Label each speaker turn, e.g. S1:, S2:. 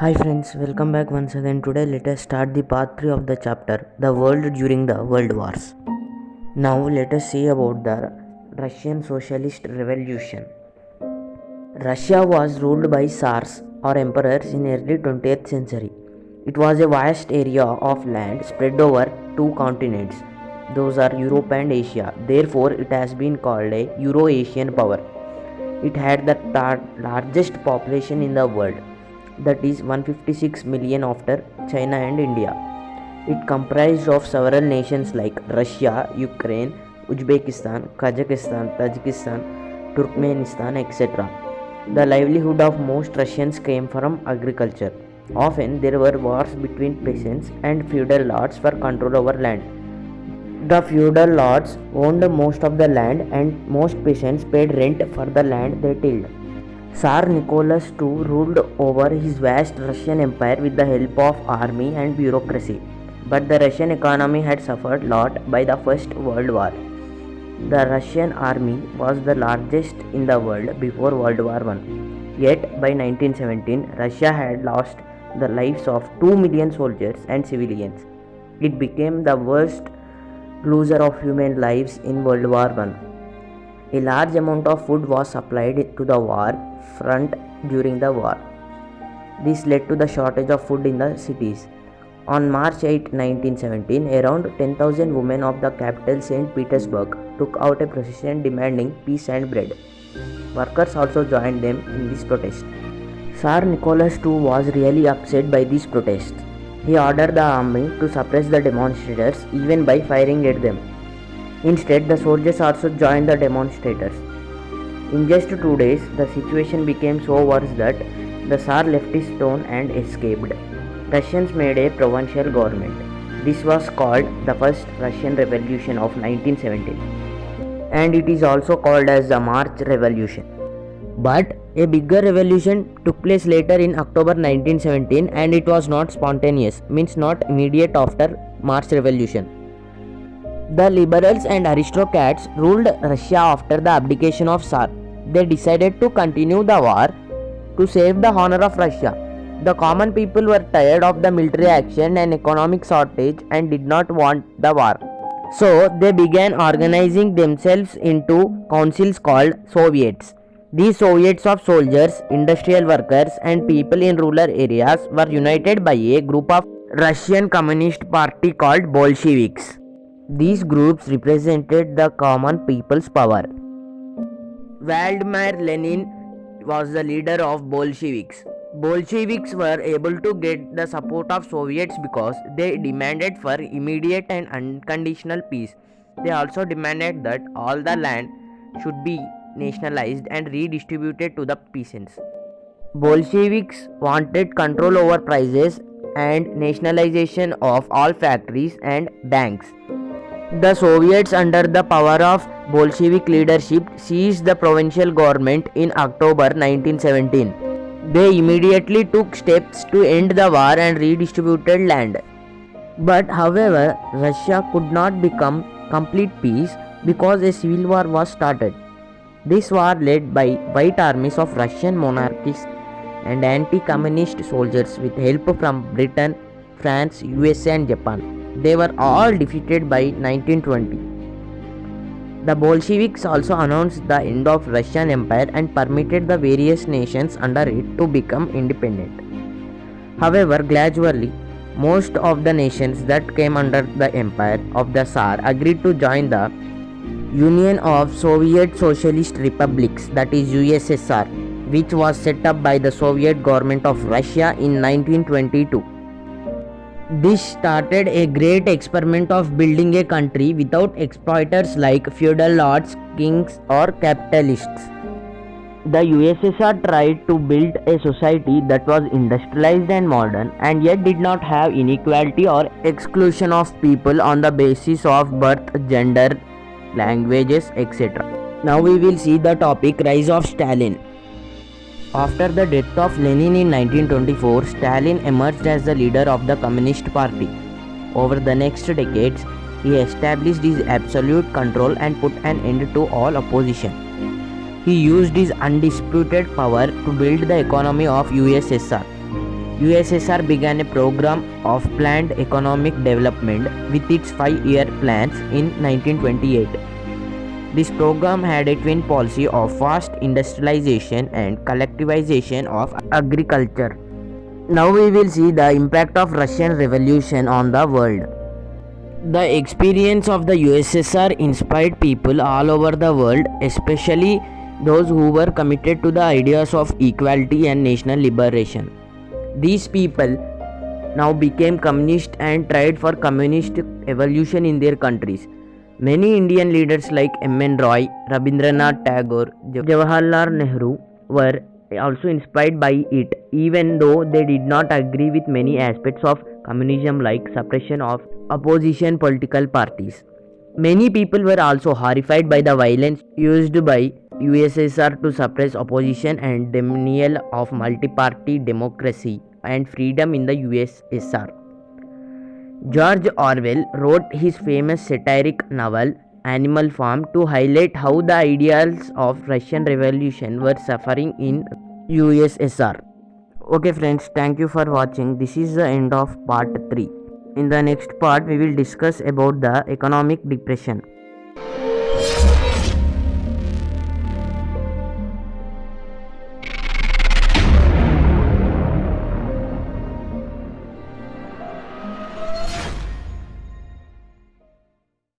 S1: Hi friends, welcome back once again. Today let us start the part 3 of the chapter, The World During the World Wars. Now let us see about the Russian Socialist Revolution. Russia was ruled by Tsars or emperors in early 20th century. It was a vast area of land spread over two continents. Those are Europe and Asia. Therefore, it has been called a Euro-Asian power. It had the largest population in the world, that is 156 million after China and India. It comprised of several nations like Russia, Ukraine, Uzbekistan, Kazakhstan, Tajikistan, Turkmenistan, etc. The livelihood of most Russians came from agriculture. Often there were wars between peasants and feudal lords for control over land. The feudal lords owned most of the land and most peasants paid rent for the land they tilled. Tsar Nicholas II ruled over his vast Russian empire with the help of army and bureaucracy. But the Russian economy had suffered a lot by the First World War. The Russian army was the largest in the world before World War I. Yet by 1917, Russia had lost the lives of 2 million soldiers and civilians. It became the worst loser of human lives in World War I. A large amount of food was supplied to the war front during the war. This led to the shortage of food in the cities. On March 8, 1917, around 10,000 women of the capital St. Petersburg took out a procession demanding peace and bread. Workers also joined them in this protest. Tsar Nicholas II was really upset by these protests. He ordered the army to suppress the demonstrators even by firing at them. Instead, the soldiers also joined the demonstrators. In just 2 days, the situation became so worse that the Tsar left his throne and escaped. Russians made a provincial government. This was called the First Russian Revolution of 1917, and it is also called as the March Revolution. But a bigger revolution took place later in October 1917, and it was not spontaneous, means not immediate after March Revolution. The liberals and aristocrats ruled Russia after the abdication of Tsar. They decided to continue the war to save the honor of Russia. The common people were tired of the military action and economic shortage and did not want the war. So they began organizing themselves into councils called Soviets. These Soviets of soldiers, industrial workers, and people in rural areas were united by a group of Russian Communist Party called Bolsheviks. These groups represented the common people's power. Vladimir Lenin was the leader of Bolsheviks. Bolsheviks were able to get the support of Soviets because they demanded for immediate and unconditional peace. They also demanded that all the land should be nationalized and redistributed to the peasants. Bolsheviks wanted control over prices and nationalization of all factories and banks. The Soviets, under the power of Bolshevik leadership, seized the provincial government in October 1917. They immediately took steps to end the war and redistributed land. But however, Russia could not become complete peace because a civil war was started. This war led by white armies of Russian monarchists and anti-communist soldiers with help from Britain, France, USA and Japan. They were all defeated by 1920. The Bolsheviks also announced the end of Russian Empire and permitted the various nations under it to become independent. However, gradually, most of the nations that came under the empire of the Tsar agreed to join the Union of Soviet Socialist Republics, that is USSR, which was set up by the Soviet government of Russia in 1922. This started a great experiment of building a country without exploiters like feudal lords, kings or capitalists. The USSR tried to build a society that was industrialized and modern and yet did not have inequality or exclusion of people on the basis of birth, gender, languages, etc. Now we will see the topic Rise of Stalin. After the death of Lenin in 1924, Stalin emerged as the leader of the Communist Party. Over the next decades, he established his absolute control and put an end to all opposition. He used his undisputed power to build the economy of USSR. USSR began a program of planned economic development with its 5-year plans in 1928. This program had a twin policy of fast industrialization and collectivization of agriculture. Now we will see the impact of Russian Revolution on the world. The experience of the USSR inspired people all over the world, especially those who were committed to the ideas of equality and national liberation. These people now became communist and tried for communist evolution in their countries. Many Indian leaders like M.N. Roy, Rabindranath Tagore, Jawaharlal Nehru were also inspired by it, even though they did not agree with many aspects of communism like suppression of opposition political parties. Many people were also horrified by the violence used by USSR to suppress opposition and denial of multi-party democracy and freedom in the USSR. George Orwell wrote his famous satiric novel Animal Farm to highlight how the ideals of Russian Revolution were suffering in USSR. Okay friends, thank you for watching. This is the end of part 3. In the next part we will discuss about the economic depression.